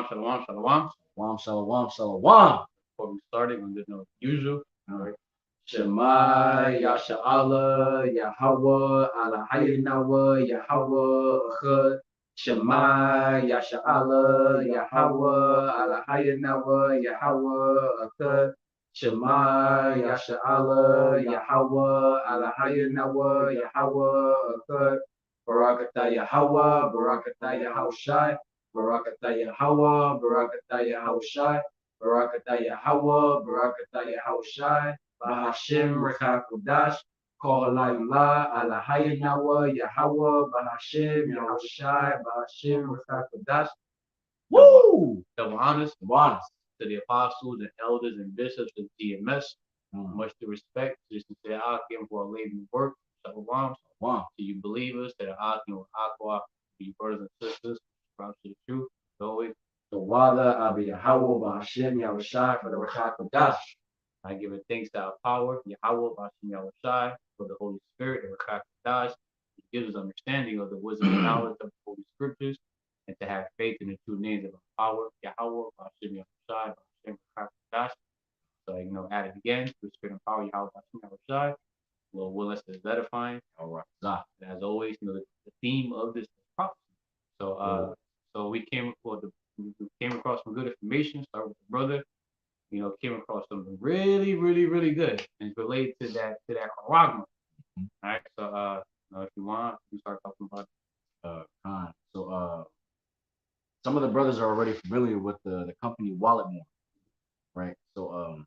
shalom, shalom. Shalom, shalom, shalom. Before we started, we didn't know the usual. All right. Shema, Yasha'Allah, Yahawah, AHLAHAYANAWA, Yahawah Echad. Shema, Yasha'Allah, Yahawah, AHLAHAYANAWA, Yahawah Echad. Shema, Yasha'Allah, Yahawah, AHLAHAYANAWA, Yahawah Echad. Barakatah Yahawah, Barakatah Yahawashi, Barakatah Yahawah, Barakatah Yahawashi, Barakatah Yahawah, Barakatah Yahawashi, Bahashem QADASH, HALALYAMLA, AHLAHAYANAWA, YAHAWAH BAHASHAM YAHAWASHI, Bahashem QADASH. Woo! Double honors Bonus. to the apostles and elders and bishops of GMS. Much to respect to the sincere Akim for our labor work. Shalom. Wow. To you believers that are Akim with Aqua, to you brothers and sisters, proud to the truth. Always. THAWADAH, YAHAWAH BAHASHAM YAHAWASHI, for the QADASH. I give it thanks to our power, YAHAWAH BAHASHAM YAHAWASHI, for the Holy Spirit, the QADASH. It gives us understanding of the wisdom and knowledge of the Holy Scriptures, and to have faith in the true names of our power, YAHAWAH BAHASHAM YAHAWASHI, BAHASHAM QADASH. So, add it again, through Spirit and power, YAHAWAH BAHASHAM YAHAWASHI. Lord willing, is edifying. RAWCHAA. As always, the theme of this is prophecy. So we came across some good information. Start with the brother. Came across something really, really, really good, and it's related to that charagma. All right. So if you want, we start talking about Con. So some of the brothers are already familiar with the company Walletmore, right? So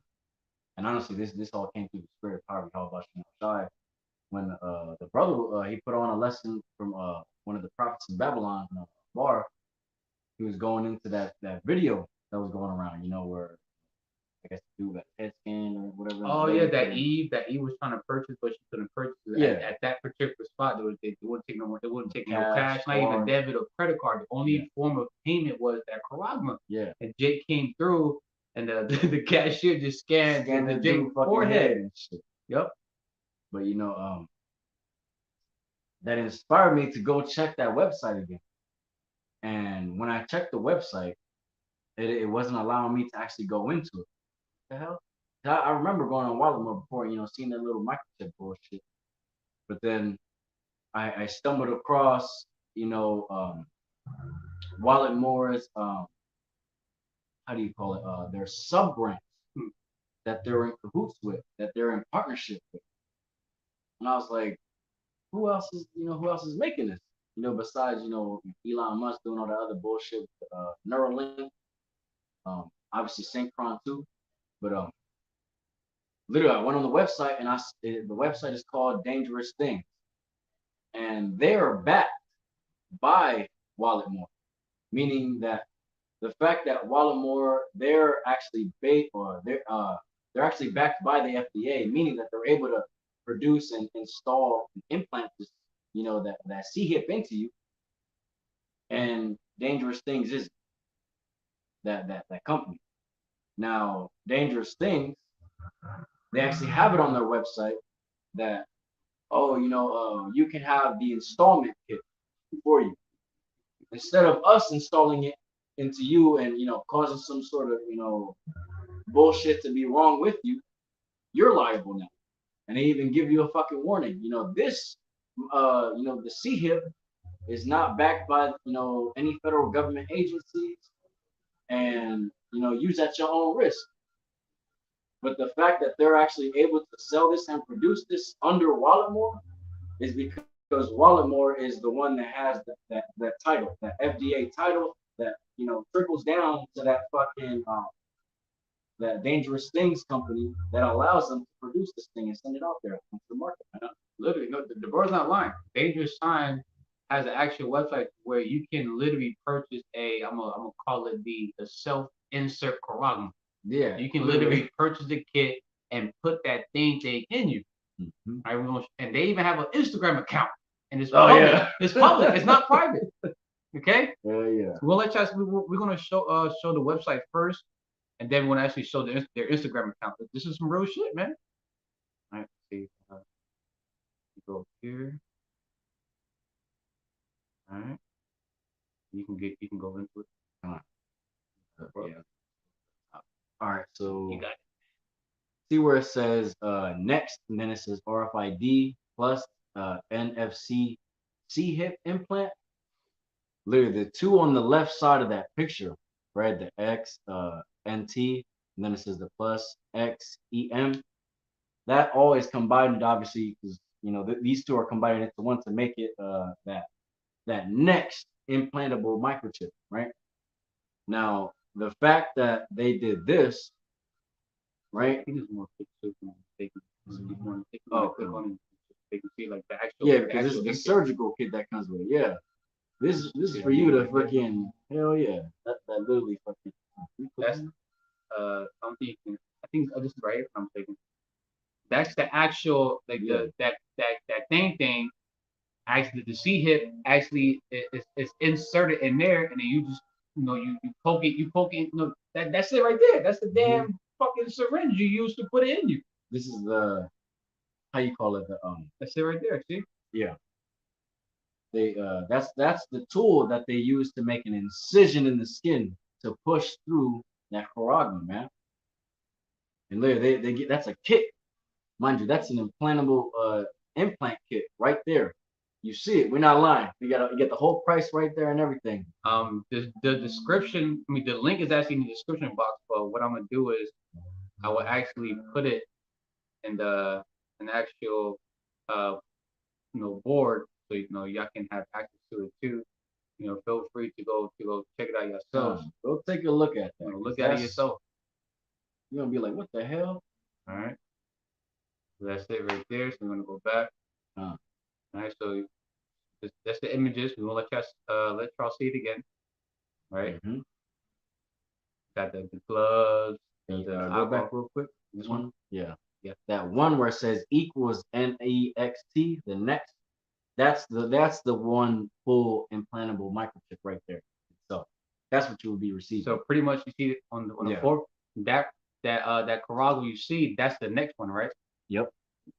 and honestly, this all came through the spirit of power of Yahawah Shai when the brother he put on a lesson from one of the prophets in Babylon, Bar. He was going into that video that was going around, where I guess do that head scan or whatever. Oh yeah, that Eve was trying to purchase, but she couldn't purchase it. Yeah. At that particular spot, they wouldn't take no more. They wouldn't take no cash, not even debit or credit card. The only form of payment was that charagma. Yeah. And Jake came through, and the cashier just scanned the Jake's forehead and shit. Yep. But that inspired me to go check that website again. And when I checked the website, it wasn't allowing me to actually go into it. What the hell? I remember going on Walletmore before, seeing that little microchip bullshit. But then I stumbled across, Walletmore's how do you call it? Their sub brands that they're in cahoots with, that they're in partnership with. And I was like, who else is making this? Besides, Elon Musk doing all that other bullshit with Neuralink, obviously Synchron too. But literally, I went on the website and the website is called Dangerous Things, and they are backed by Walletmore, meaning that the fact that Walletmore they're actually they're actually backed by the FDA, meaning that they're able to produce and install and implant this, that C-hip into you. And Dangerous Things is that company. Now, Dangerous Things, they actually have it on their website that, you can have the installment kit for you. Instead of us installing it into you and, causing some sort of, bullshit to be wrong with you, you're liable now. And they even give you a fucking warning. This, the C-hip is not backed by, any federal government agencies, and, use at your own risk. But the fact that they're actually able to sell this and produce this under Walletmore is because Walletmore is the one that has that title, that FDA title that, trickles down to that fucking that Dangerous Things company that allows them to produce this thing and send it out there to the market. Literally, no, the bird's not lying. Dangerous Sign has an actual website where you can literally purchase I'm gonna call it the self-insert charagma. Yeah. You can literally purchase a kit and put that thing in you. Mm-hmm. Right? And they even have an Instagram account. And it's public. Yeah. It's public. It's not private. Okay? Yeah. So we'll let you we're gonna show the website first, and then we're gonna actually show their Instagram account. This is some real shit, man. All right, see. Go here. All right. You can go into it. All right. Yeah. All right, so You got it. see where it says next, and then it says RFID plus NFC C hip implant. Literally, the two on the left side of that picture, right? The X, NT, and then it says the plus X EM. That all is combined, obviously, because these two are combined into one to make it that next implantable microchip, right? Now, the fact that they did this, right? I think it's more pictures than taking. Oh, Click on it, they can see like the actual. yeah, the because this is actual the implant. surgical kit that comes with it. Yeah, this is for you to freaking hell yeah. That literally fucking. That's I don't think you can. I think this is right here. If I'm taking. That's the actual like Yeah. that thing. Actually, the C hip actually is inserted in there, and then you just you poke it. That's it right there. That's the damn fucking syringe you use to put it in you. This is the how you call it That's it right there. See? yeah. They that's the tool that they use to make an incision in the skin to push through that carotid, man. And literally they get that's a kit, mind you. That's an implantable implant kit right there. You see it. We're not lying. You get the whole price right there and everything. The description. I mean, the link is actually in the description box. But what I'm gonna do is I will actually put it in the an actual board, so y'all can have access to it too. Feel free to go check it out yourselves. Go take a look at that. Look at it yourself. You're gonna be like, what the hell? All right. So that's it right there. So we're gonna go back. All right. So that's the images. We won't let y'all see it again. Right. Got the gloves. Go back real quick. This one. Yeah. Yeah. That one where it says equals NEXT. The next. That's the one full implantable microchip right there. So that's what you will be receiving. So pretty much you see it on the fourth. That carotid you see, that's the next one, right? Yep.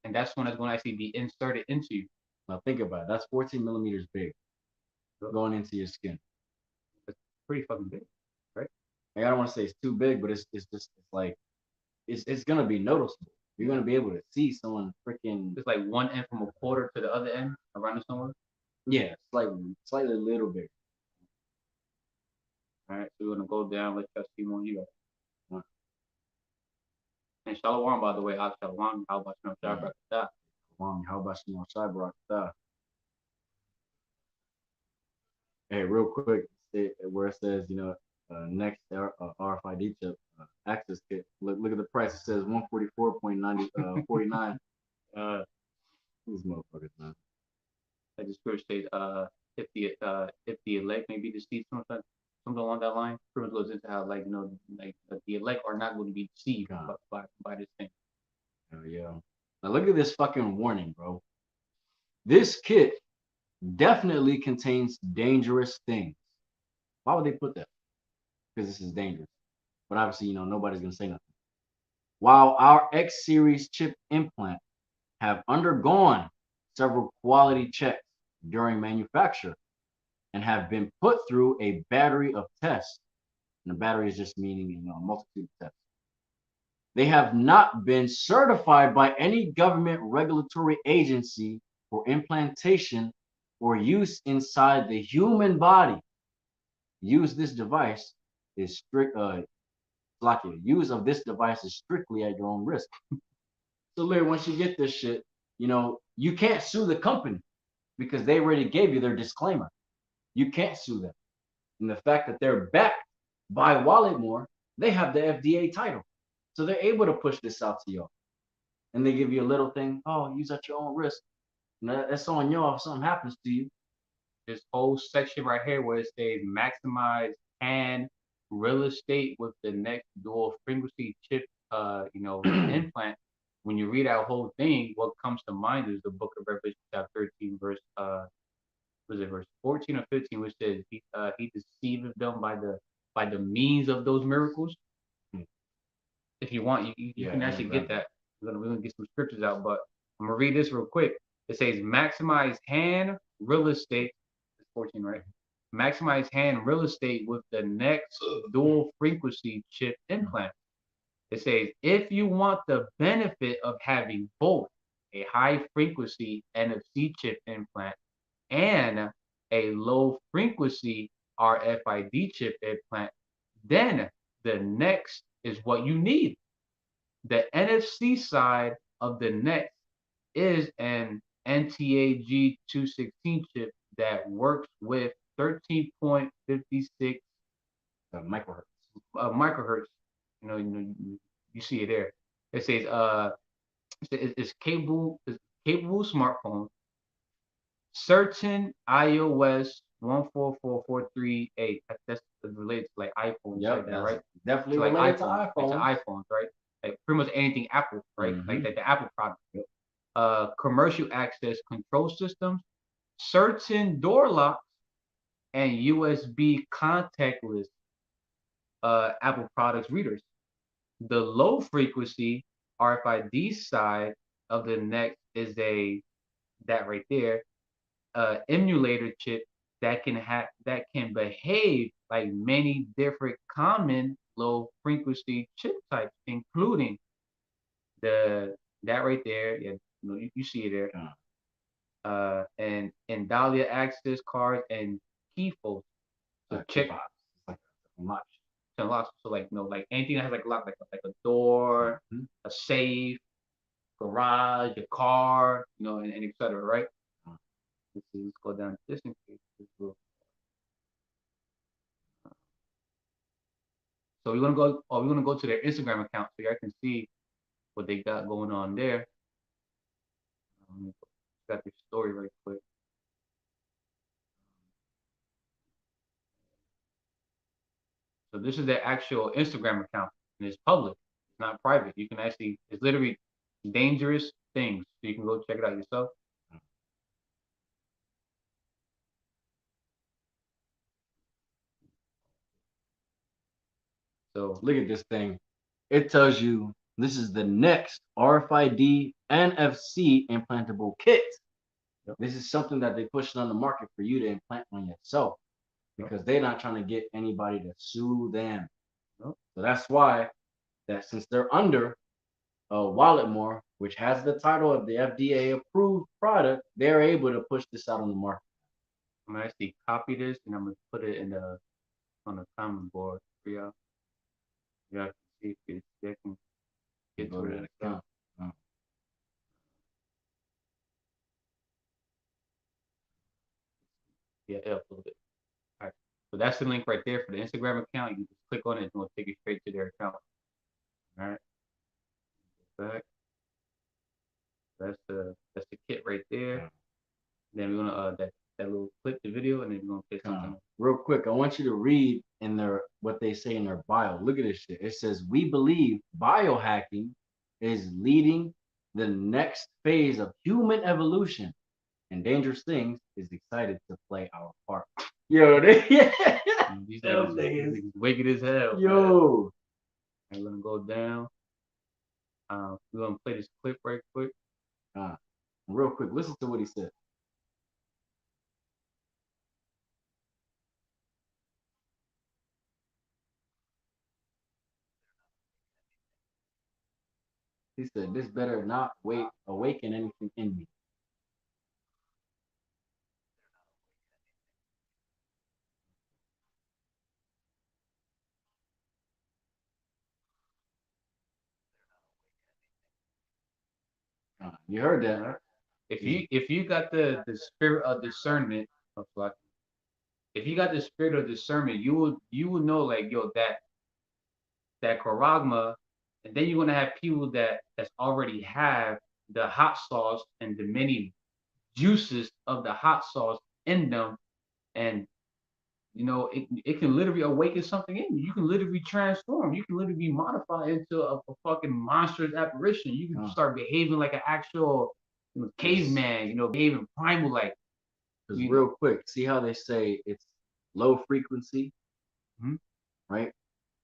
And that's one that's going to actually be inserted into you. Now think about it. That's 14 millimeters big, going into your skin. It's pretty fucking big, right? Like, I don't want to say it's too big, but it's like it's gonna be noticeable. You're gonna be able to see someone freaking. It's like one end from a quarter to the other end around the somewhere. Yeah, slightly a little bit. All right, so we're gonna go down. Let's just see more you got. And Shalom, by the way, Shalom, how about you? How about you? Hey, real quick, where it says next RFID chip access kit. Look at the price. It says 144.49. These motherfuckers, man. I just first say if the elect maybe deceived something along that line. Pretty much goes into how the elect are not going to be deceived by this thing. Oh yeah. Now look at this fucking warning, bro. This kit definitely contains dangerous things. Why would they put that? Because this is dangerous. But obviously, nobody's gonna say nothing. While our X series chip implant have undergone several quality checks during manufacture and have been put through a battery of tests. And a battery is just meaning a multitude of tests. They have not been certified by any government regulatory agency for implantation or use inside the human body. Use this device is strict. Use of this device is strictly at your own risk. So, literally, once you get this shit, you can't sue the company because they already gave you their disclaimer. You can't sue them. And the fact that they're backed by Walletmore, they have the FDA title. So they're able to push this out to y'all. And they give you a little thing, use at your own risk. And that's on y'all if something happens to you. This whole section right here where it says maximize and real estate with the next dual frequency chip implant. When you read that whole thing, what comes to mind is the book of Revelation chapter 13 verse verse 14 or 15, which says he deceived them by the means of those miracles. If you want, you can actually get that. We're gonna get some scriptures out, but I'm gonna read this real quick. It says maximize hand real estate. It's 14, right? maximize hand real estate with the next dual frequency chip implant. It says if you want the benefit of having both a high frequency NFC chip implant and a low frequency RFID chip implant, then the next is what you need. The NFC side of the next is an NTAG 216 chip that works with 13.56 microhertz. Microhertz. You see it there. It says it's capable smartphone. Certain iOS 14443A. That's related to like iPhones, like that, right? Definitely so like related iPhone, to iPhones. Like to iPhones, right? Like pretty much anything Apple, right? Mm-hmm. Like the Apple product. Commercial access control systems, certain door locks, and USB contactless Apple products readers. The low frequency RFID side of the next is that right there, emulator chip that can behave like many different common low frequency chip types, including that right there. Yeah, you see it there. And Dahlia access cards and key fobs. So check like much. Unlock. So like like anything that has like a lock, like a door, a safe, garage, a car, and etc. Right? Let's go down this in case. So we're gonna go. We're gonna go to their Instagram account so y'all can see what they got going on there. Got their story right quick. So this is their actual Instagram account, and it's public. It's not private. You can actually. It's literally dangerous things. So you can go check it out yourself. So look at this thing. It tells you this is the next RFID NFC implantable kit. Yep. This is something that they pushing on the market for you to implant on yourself because they're not trying to get anybody to sue them. Yep. So that's why that since they're under Walletmore, which has the title of the FDA approved product, they're able to push this out on the market. I'm gonna actually copy this and I'm gonna put it on the comment board for y'all. Y'all can see if they can get to that account. Yeah, up a little bit. All right. So that's the link right there for the Instagram account. You can just click on it and it'll take you straight to their account. All right. Back. That's the kit right there. Yeah. Then we're gonna that little clip the video and then we're gonna play something. Real quick, I want you to read in what they say in their bio. Look at this shit. It says, "We believe biohacking is leading the next phase of human evolution, and Dangerous Things is excited to play our part." Yo, these niggas wicked as hell. Yo, I'm gonna go down. We're gonna play this clip right quick. Real quick, listen to what he said. He said, "This better not awaken anything in me." You heard that, right? If you got the spirit of discernment, if you got the spirit of discernment, you will know like that charagma, and then you're gonna have people that's already have the hot sauce and the many juices of the hot sauce in them, and it can literally awaken something in you. You can literally transform. You can literally be modified into a fucking monstrous apparition. You can start behaving like an actual caveman. Behaving primal like. Because real quick, see how they say it's low frequency, right?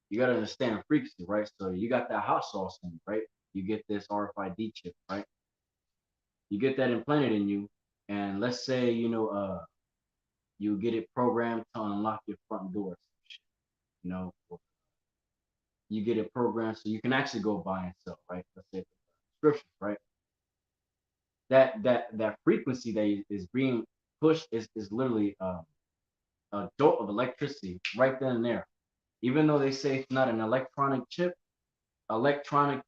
You got to understand frequency, right? So you got that hot sauce in, right? You get this RFID chip, right? You get that implanted in you, and let's say you get it programmed to unlock your front door. You know, you get it programmed so you can actually go buy and sell, right? Let's say subscriptions, right? That frequency that is being pushed is literally a jolt of electricity right then and there. Even though they say it's not an electronic chip, electronic,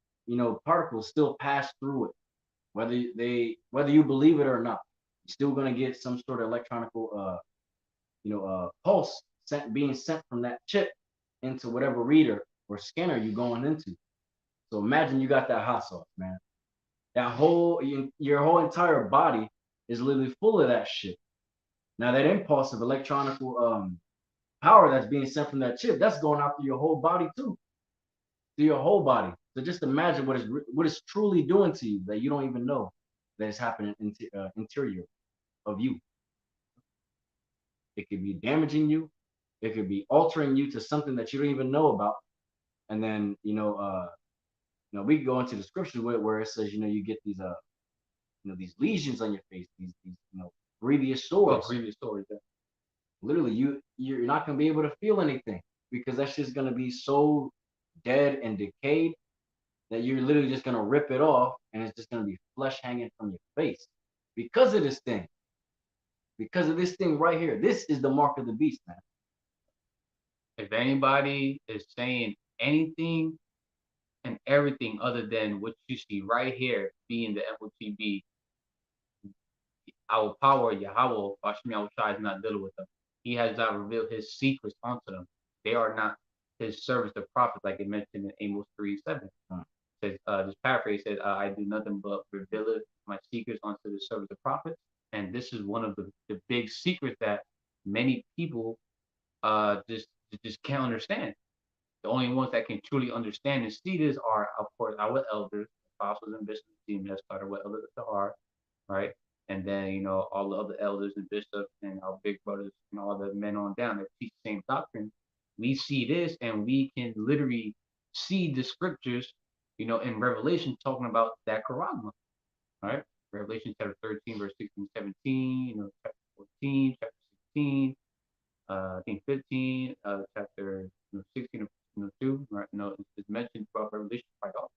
particles still pass through it. Whether you believe it or not, you're still gonna get some sort of electronical pulse being sent from that chip into whatever reader or scanner you're going into. So imagine you got that hot sauce, man. That your whole entire body is literally full of that shit. Now that impulse of electronical power that's being sent from that chip, that's going out through your whole body too, through your whole body. So just imagine what it's truly doing to you that you don't even know that is happening interior of you. It could be damaging you. It could be altering you to something that you don't even know about. And then we can go into the scriptures where it says you get these these lesions on your face, these grievous sores. Oh, grievous sores. Yeah. Literally, you're not gonna be able to feel anything because that's just gonna be so dead and decayed that you're literally just gonna rip it off and it's just gonna be flesh hanging from your face because of this thing. Because of this thing right here. This is the mark of the beast, man. If anybody is saying anything and everything other than what you see right here being the FOTB, our power, Yahawah Basham Yahawashi, is not dealing with them. He has not revealed his secrets unto them. They are not his servants, the prophets, like it mentioned in Amos 3:7. Says, this paraphrase says, I do nothing but reveal my secrets unto the servants, the prophets. And this is one of the big secrets that many people just can't understand. The only ones that can truly understand and see this are, of course, our elders, apostles, and bishops. That started with elders at the heart, right? And then, all the other elders and bishops and our big brothers and all the men on down that teach the same doctrine. We see this and we can literally see the scriptures, in Revelation talking about that charagma, right? Revelation chapter 13, verse 16, 17, chapter 14, chapter 16, I think 15, chapter 16 or 2, right? It's mentioned about Revelation quite often.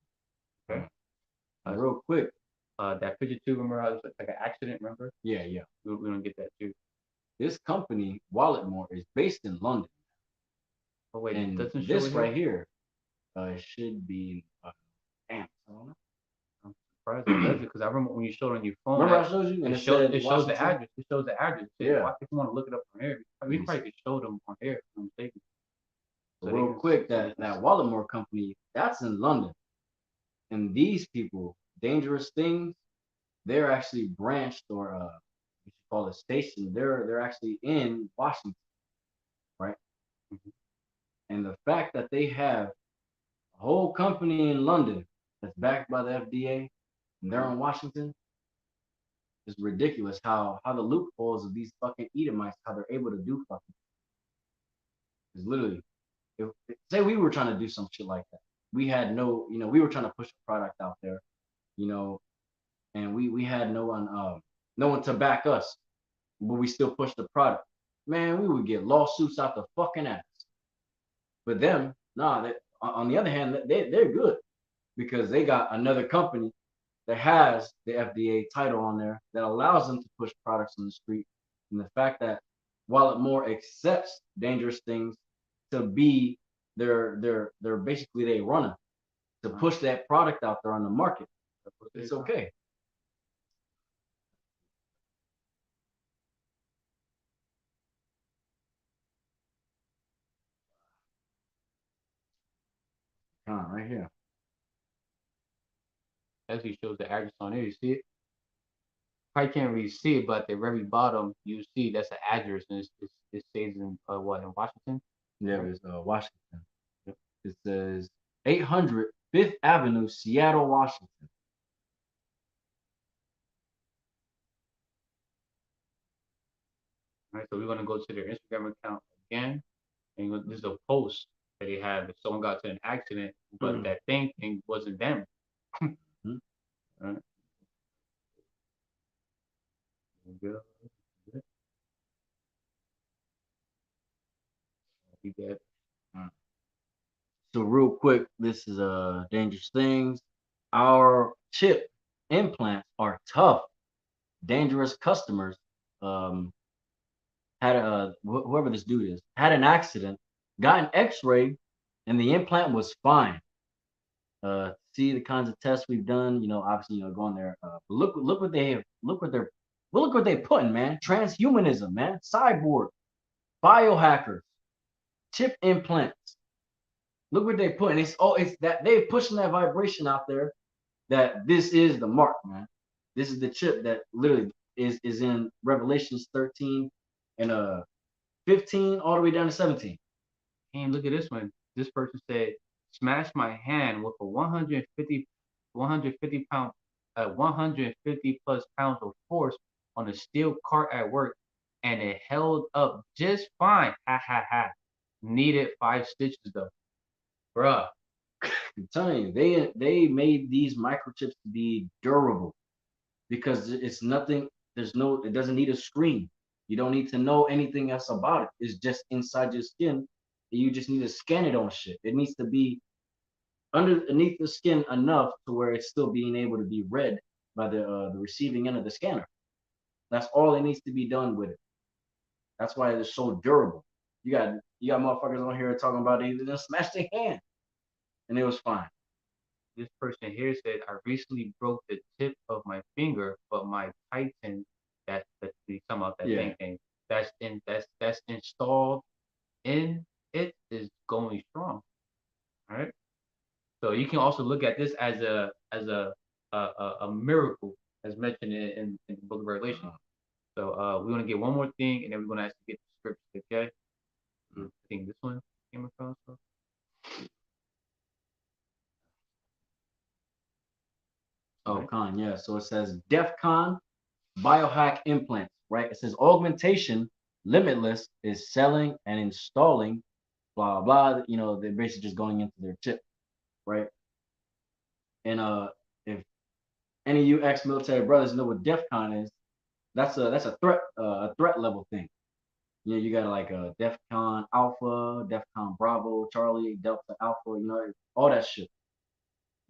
Okay. Real quick. That picture too, remember how it was like an accident, remember? Yeah. We don't get that too. This company, Walletmore, is based in London. Oh wait, and it doesn't show this it right here should be damn. I don't know. I'm surprised it does it because I remember when you showed it on your phone. Remember I showed you? It shows the address. It shows the address. Yeah. If you want to look it up from here, we probably could show them on here if I'm mistaken. So real quick, that Walletmore company, that's in London. And these people, Dangerous Things, they're actually branched or what you call a station. They're actually in Washington, right? Mm-hmm. And the fact that they have a whole company in London that's backed by the FDA and they're in Washington is ridiculous. How the loopholes of these fucking Edomites, how they're able to do fucking. Because literally, say we were trying to do some shit like that. We had no, we were trying to push a product out there, and we had no one to back us, but we still pushed the product. Man, we would get lawsuits out the fucking ass. But them, nah, on the other hand, they're good because they got another company that has the FDA title on there that allows them to push products on the street. And the fact that Walletmore accepts Dangerous Things to be their basically they runner to push that product out there on the market. It's okay. Right here. Actually shows the address on there. You see it? I can't really see it, but at the very bottom you see that's the address, and it says in in Washington. Yeah, it's Washington. Yep. It says 800 5th Avenue, Seattle, Washington. All right, so we're gonna go to their Instagram account again, and this is a post that they have. If someone got to an accident, but that thing wasn't them. Mm-hmm. All right. Good. You get So real quick, this is dangerous things. Our chip implants are tough. Dangerous customers had whoever this dude is had an accident, got an X-ray, and the implant was fine. See the kinds of tests we've done. Obviously, going there. Look what they have. Look what they putting, man. Transhumanism, man. Cyborg, biohackers, chip implants. Look what they putting. It's that they're pushing that vibration out there. That this is the mark, man. This is the chip that literally is in Revelations 13 and 15 all the way down to 17. And look at this one. This person said, "Smash my hand with a 150 pound, 150 plus pounds of force on a steel cart at work, and it held up just fine. Ha ha ha. Needed 5 stitches though, bruh." I'm telling you, they made these microchips to be durable because it's nothing. It doesn't need a screen. You don't need to know anything else about it. It's just inside your skin. And you just need to scan it on shit. It needs to be underneath the skin enough to where it's still being able to be read by the receiving end of the scanner. That's all that needs to be done with it. That's why it's so durable. You got motherfuckers on here talking about they just smashed their hand, and it was fine. This person here said, "I recently broke the tip of my finger, but my Titan, that's we talking about that thing, that's installed in it is going strong." All right. So you can also look at this as a miracle, as mentioned in the Book of Revelation. So we're gonna get one more thing, and then we're gonna actually get the scripture. Okay. I think this one came across. Oh, Con, yeah. So it says DEFCON biohack implants, right? It says augmentation limitless is selling and installing, blah blah. They're basically just going into their chip, right? And if any of you ex-military brothers know what DEFCON is, that's a threat level thing. You got like a DEFCON Alpha, DEFCON Bravo, Charlie, Delta Alpha, all that shit.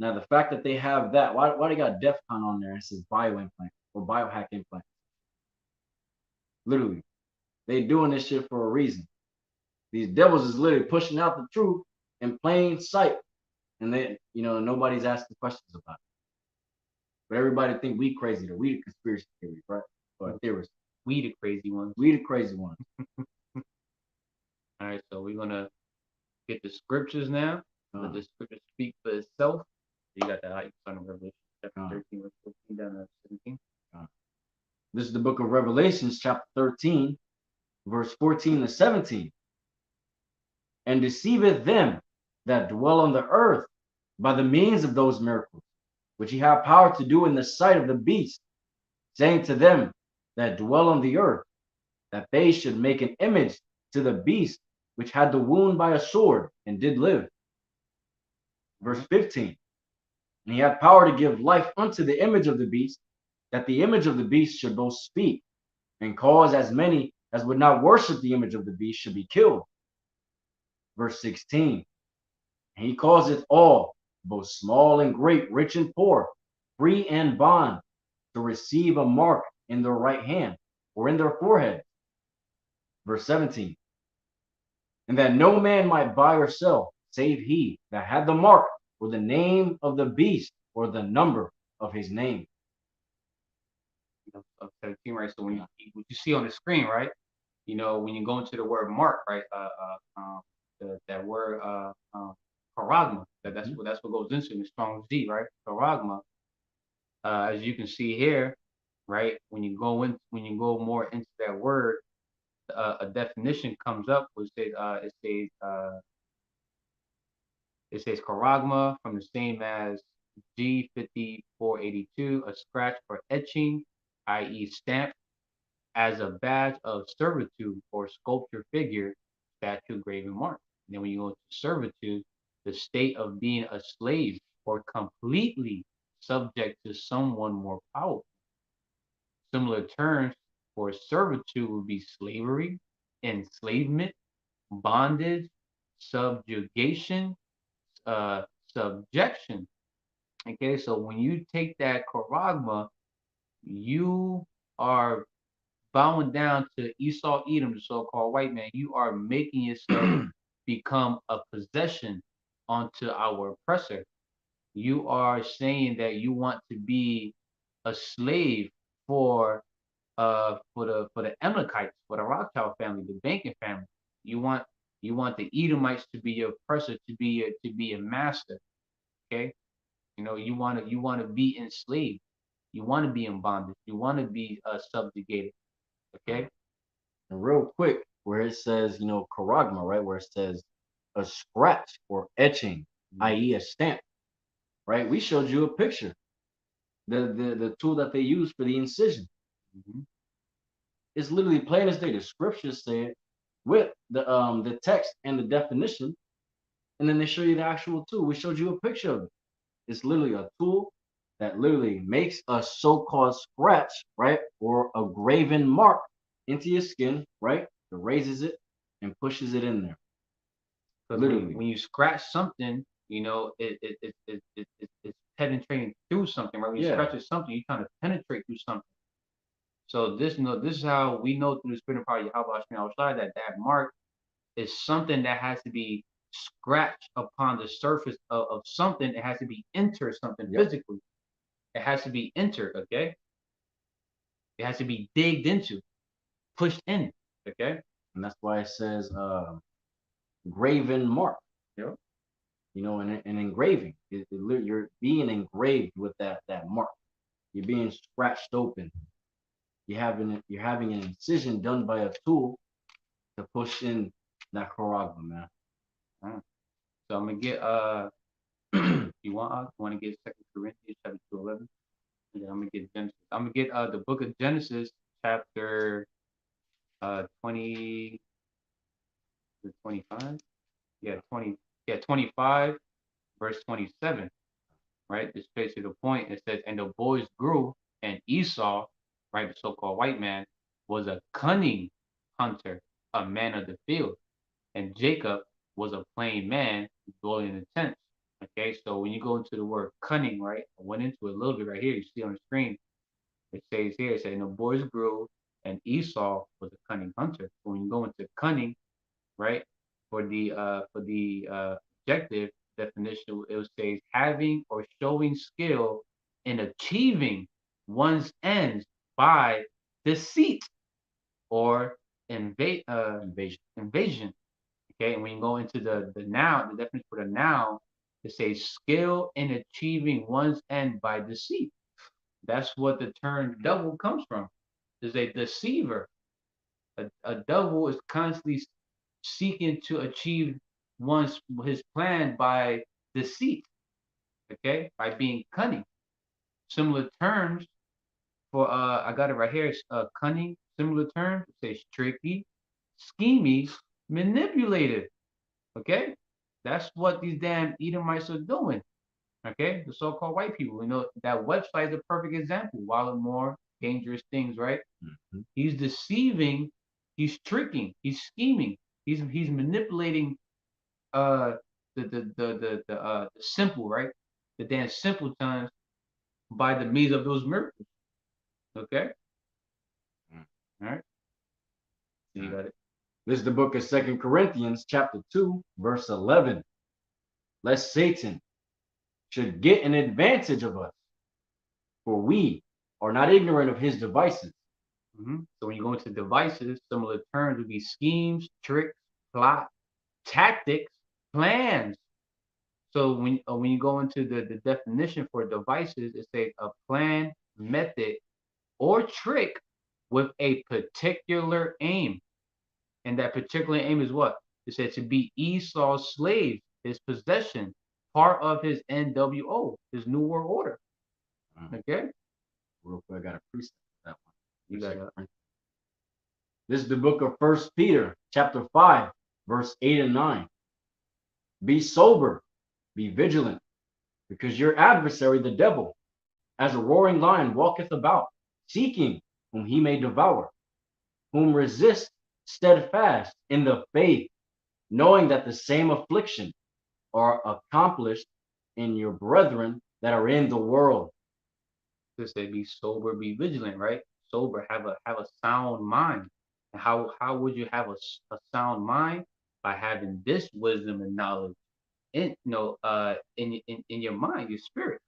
Now the fact that they have that, why they got DEFCON on there? It says bio implant or biohack implant. Literally, they doing this shit for a reason. These devils is literally pushing out the truth in plain sight, and then nobody's asking questions about it. But everybody think we crazy. That we the conspiracy theories, right? Or theorists. We the crazy ones. We the crazy ones. All right, so we're gonna get the scriptures now. Let the scripture speak for itself. You got that on Revelation chapter 13, verse 14 down to 17. This is the book of Revelations, chapter 13, verse 14 to 17. And deceiveth them that dwell on the earth by the means of those miracles, which he have power to do in the sight of the beast, saying to them that dwell on the earth, that they should make an image to the beast which had the wound by a sword and did live. Verse 15. And he had power to give life unto the image of the beast, that the image of the beast should both speak, and cause as many as would not worship the image of the beast should be killed. Verse 16. And he causeth all, both small and great, rich and poor, free and bond, to receive a mark in their right hand or in their forehead. Verse 17. And that no man might buy or sell, save he that had the mark or the name of the beast or the number of his name. Of 17, right? So when what you see on the screen, right? When you go into the word mark, right? That word charagma, that's what goes into the strong Z, right? Charagma. As you can see here, right? When you go more into that word, a definition comes up which says it says charagma from the same as G5482, a scratch or etching, i.e. stamp, as a badge of servitude or sculpture figure, statue, graven mark. And then when you go to servitude, the state of being a slave or completely subject to someone more powerful. Similar terms for servitude would be slavery, enslavement, bondage, subjugation, subjection. Okay, so when you take that charagma, you are bowing down to Esau Edom, the so-called white man. You are making yourself become a possession onto our oppressor. You are saying that you want to be a slave for for the Amalekites, for the Rothschild family, the banking family. You want the Edomites to be your oppressor, to be a master. Okay, you want to be enslaved. You want to be in bondage. You want to be subjugated. Okay. And real quick, where it says, charagma, right? Where it says a scratch or etching, i.e. a stamp, right? We showed you a picture. The tool that they use for the incision. Mm-hmm. It's literally plain as day. The scriptures say it with the text and the definition, and then they show you the actual tool. We showed you a picture of it. It's literally a tool that literally makes a so-called scratch, right, or a graven mark into your skin, right? It raises it and pushes it in there. Because when you scratch something, it's penetrating through something, right? When you scratch something, you're trying to penetrate through something. So this is how we know through the spirit and power of Yahawah Shai that mark is something that has to be scratched upon the surface of something. It has to be entered something physically. It has to be entered, okay? It has to be digged into, pushed in, okay? And that's why it says graven mark. Yep. An engraving. You're being engraved with that mark. You're being scratched open. You're having an incision done by a tool to push in that charagma, man. So I'm gonna get you want to get 2 Corinthians chapter 2:11, and then I'm gonna get Genesis. I'm gonna get the book of Genesis chapter 20 25, 25 verse 27, right? It's basically the point. It says, and the boys grew, and Esau, right, the so-called white man, was a cunning hunter, a man of the field, and Jacob was a plain man dwelling in the tents. Okay, so when you go into the word cunning, right, I went into it a little bit right here. You see on the screen, it says here, it says, and the boys grew, and Esau was a cunning hunter. So when you go into cunning, right, for the objective definition, it will say having or showing skill in achieving one's ends by deceit or invasion. Okay, and when you go into the noun, the definition for the noun, it says skill in achieving one's end by deceit. That's what the term devil comes from. Is a deceiver. A devil is constantly seeking to achieve his plan by deceit. Okay, by being cunning. Similar terms for I got it right here. Cunning. Similar terms. It says tricky, schemy, manipulative. Okay, that's what these damn Edomites are doing. Okay, the so-called white people. That website is a perfect example. Wild more dangerous things, right? Mm-hmm. He's deceiving, he's tricking, he's scheming, he's manipulating the simple, right? The damn simple times by the means of those miracles. Okay? All right. You got it. This is the book of 2 Corinthians chapter 2, verse 11. Lest Satan should get an advantage of us, for we are not ignorant of his devices. Mm-hmm. So when you go into devices, similar terms would be schemes, tricks, plot, tactics, plans. So when you go into the definition for devices, it says a plan, method, or trick with a particular aim. And that particular aim is what? It said to be Esau's slave, his possession, part of his NWO, his New World Order. Okay? Real quick, I got a precept for that one. You got it. This is the book of 1 Peter, chapter 5, verse 8 and 9. Be sober, be vigilant, because your adversary, the devil, as a roaring lion, walketh about, seeking whom he may devour, whom resist steadfast in the faith, knowing that the same affliction are accomplished in your brethren that are in the world. To say be sober, be vigilant, right? Sober, have a sound mind. And how would you have a sound mind? By having this wisdom and knowledge in in your mind, your spirit.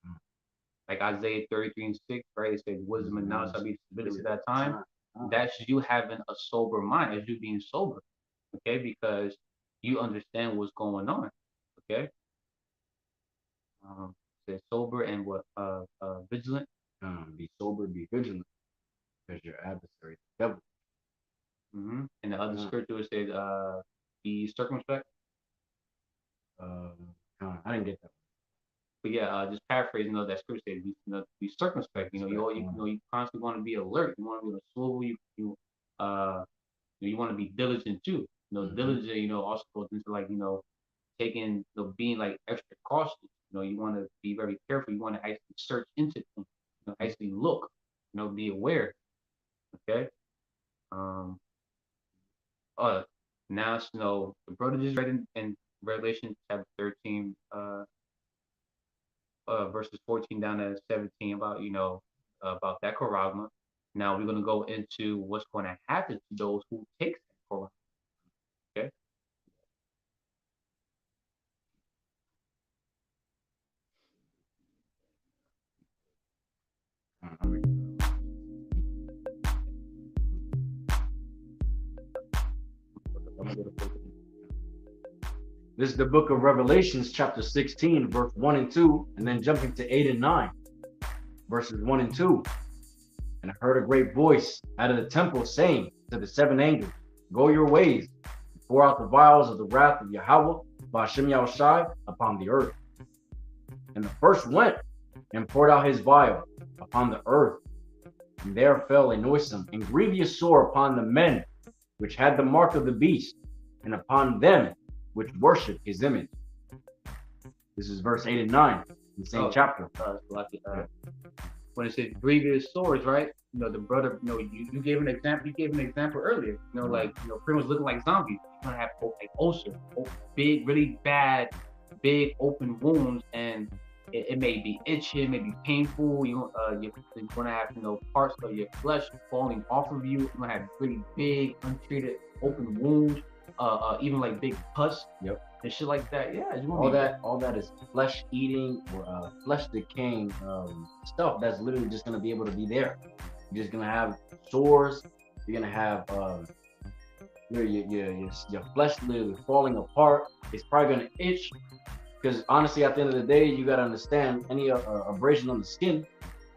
Like Isaiah 33:6, right? It says wisdom and knowledge shall be stability at that time. That's you having a sober mind, as you being sober, okay? Because you understand what's going on, okay? Say sober and what vigilant. Be sober, be vigilant, because your adversary, the devil. And the other scripture says, be circumspect. I didn't get that. But yeah, just paraphrasing, that scripture says, be circumspect. You constantly want to be alert. You want to be on a swivel. You want to be diligent too. Diligent, also goes into like, taking, being like extra cautious. You want to be very careful. You want to actually search into things. Actually look. Be aware. Okay. Now, the brother just read in Revelation chapter 13, verses 14 down to 17 about, about that charagma. Now we're going to go into what's going to happen to those who take that charagma. Okay. This is the book of Revelations, chapter 16, verse 1 and 2, and then jumping to 8 and 9, verses 1 and 2. And I heard a great voice out of the temple saying to the seven angels, go your ways, and pour out the vials of the wrath of YAHAWAH BAHASHAM YAHAWASHI upon the earth. And the first went and poured out his vial upon the earth. And there fell a noisome and grievous sore upon the men which had the mark of the beast, and upon them which worship his image. This is verse 8 and 9 in the same chapter. When it says grievous sores, right? The brother, you gave an example. You gave an example earlier. Pretty much looking like zombies. You're gonna have like ulcer, big, really bad, big open wounds, and it may be itchy, it may be painful. You're gonna have parts of your flesh falling off of you. You're gonna have really big, untreated open wounds. Even like big pus, and shit like that. Yeah, all that is flesh eating or flesh decaying stuff that's literally just gonna be able to be there. You're just gonna have sores. You're gonna have your flesh literally falling apart. It's probably gonna itch, because honestly, at the end of the day, you gotta understand any abrasion on the skin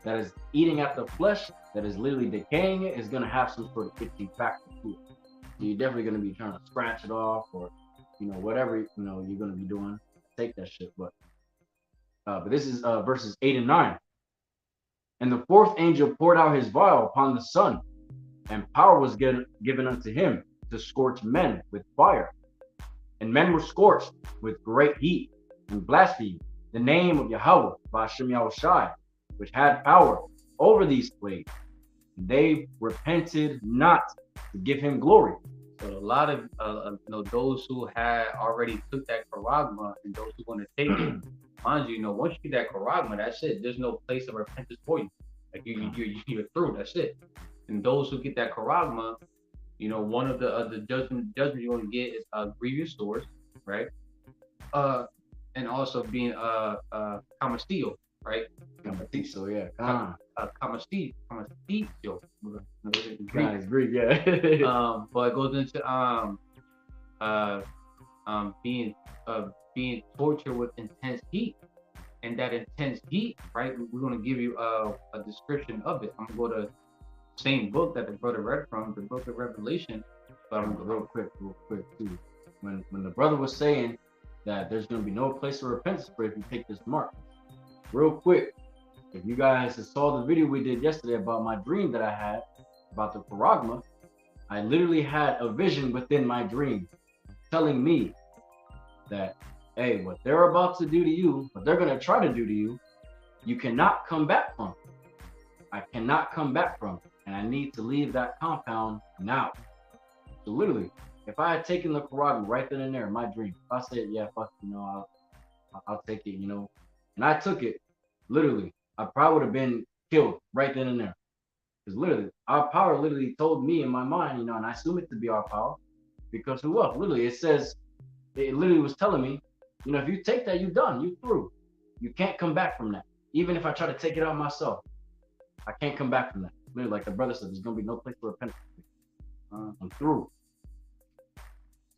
that is eating at the flesh, that is literally decaying it, is gonna have some sort of itching factor to it. You're definitely going to be trying to scratch it off, or whatever you're going to be doing, take that shit. But this is verses 8 and 9. And the fourth angel poured out his vial upon the sun, and power was given unto him to scorch men with fire. And men were scorched with great heat, and blasphemed the name of YAHAWAH BAHASHAM YAHAWASHI, which had power over these plagues. And they repented not to give him glory. So a lot of those who had already took that charagma, and those who want to take it, mind you, once you get that charagma, that's it. There's no place of repentance for you. Like you're through. That's it. And those who get that charagma, one of the judgment you're going to get is grievous sores, right? And also being camastillo, right? Camastillo, yeah. Camastillo. It's Greek, yeah. But it goes into being tortured with intense heat, and that intense heat, right? We're going to give you a description of it. I'm going to go to the same book that the brother read from, the book of Revelation. But I'm going to go real quick too. When the brother was saying that there's going to be no place of repentance for if you take this mark, real quick, if you guys saw the video we did yesterday about my dream that I had about the charagma, I literally had a vision within my dream telling me that, hey, what they're about to do to you, what they're going to try to do to you, you cannot come back from. I cannot come back from, and I need to leave that compound now. So literally, if I had taken the Quran right then and there in my dream, if I said, yeah, fuck, I'll take it, and I took it, literally, I probably would have been killed right then and there. Because literally, our power literally told me in my mind, and I assume it to be our power, because who else? Literally, it literally was telling me, if you take that, you're done, you through. You can't come back from that. Even if I try to take it out myself, I can't come back from that. Literally, like the brother said, there's gonna be no place for repentance. I'm through.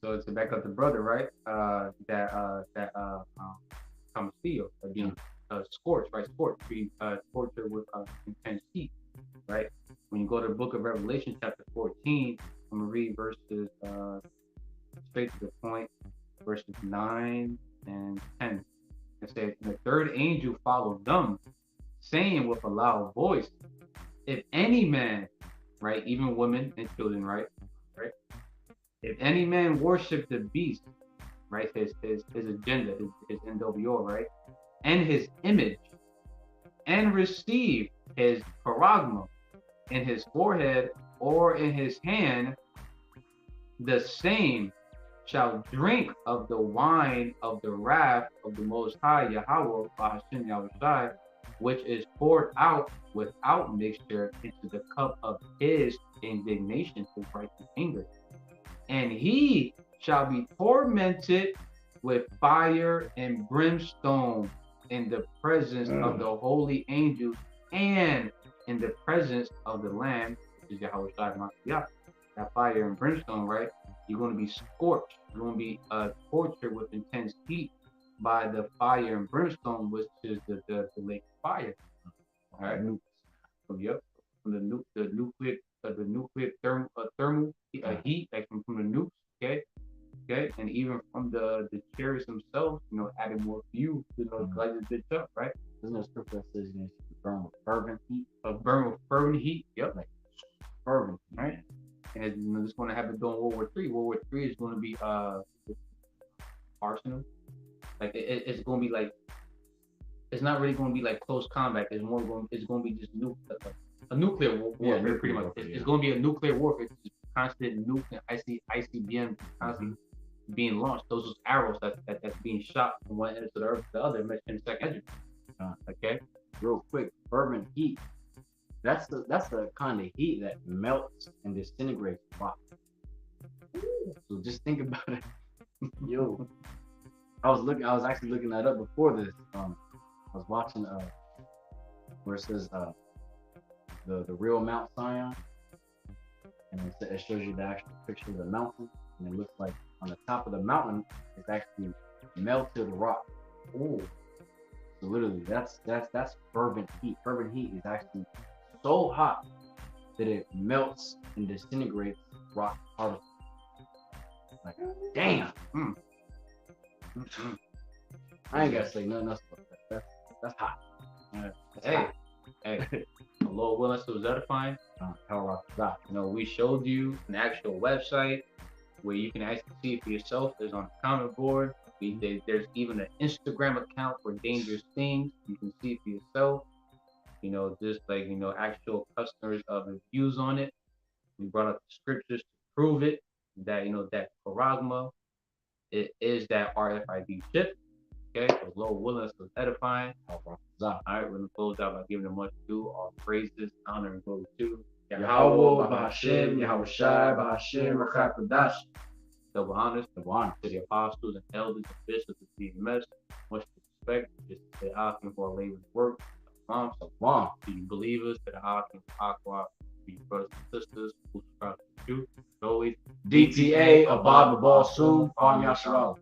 So to back up the brother, right? That Tomasillo, again, scorched, right? Scorched, being tortured with intense heat, right? When you go to the book of Revelation, chapter 14, I'm gonna read verses straight to the point, verses 9 and 10. It says, the third angel followed them, saying with a loud voice, if any man, right, even women and children, right, if any man worship the beast, right, his agenda, his NWO, right, and his image, and receive his paragma in his forehead or in his hand, the same shall drink of the wine of the wrath of the Most High YAHAWAH BAHASHAM YAHAWASHI, which is poured out without mixture into the cup of his indignation, his righteous anger. And he shall be tormented with fire and brimstone in the presence of the holy angels and in the presence of the Lamb, which is YAHAWAH. That fire and brimstone, right? You're going to be scorched. You're going to be tortured with intense heat by the fire and brimstone, which is the lake of fire. All right. Yep. From the nuclear thermal heat, like from the nukes. Okay. And even from the chariots themselves, adding more fuel to light this bitch up, right? Isn't there a scripture that says you burn with fervent heat? Burn with fervent heat. Yep. Like fervent, right? And it's going to happen during World War III. World War III is going to be arsenal. Like it's going to be like, it's not really going to be like close combat. It's going to be just a nuclear warfare, pretty much. It's going to be a nuclear warfare. It's just constant nuke and ICBM constantly being launched. Those are arrows that's being shot from one end to the other in the second engine. Okay. Real quick, fervent heat. That's the kind of heat that melts and disintegrates rock. So just think about it. Yo, I was actually looking that up before this. I was watching where it says the real Mount Zion, and it shows you the actual picture of the mountain, and it looks like on the top of the mountain it's actually melted rock. Oh, so literally that's fervent heat. Fervent heat is actually so hot that it melts and disintegrates rock particles. Like, damn. I ain't gotta say nothing else about that. That's hot. Hey, the Lord willing, so was edifying. We showed you an actual website where you can actually see it for yourself. There's on the comment board. There's even an Instagram account for dangerous things. You can see it for yourself. Just like, actual customers of reviews on it. We brought up the scriptures to prove it, that, that paragma, it is that RFID chip. Okay, the Lord willing, us was edifying. All right, we're going to close out by giving them much due, all praises, honor, and glory to YAHAWAH BAHASHAM YAHAWASHI BAHASHAM QADASH. Double honors to the apostles and elders and bishops of the CMS. Much respect, just to the asking for a labor's work. So to you believers, to the asking for Aqua, to you brothers and sisters who subscribe to the truth. Always DTA, Abad Babal soon, Farm Yashara.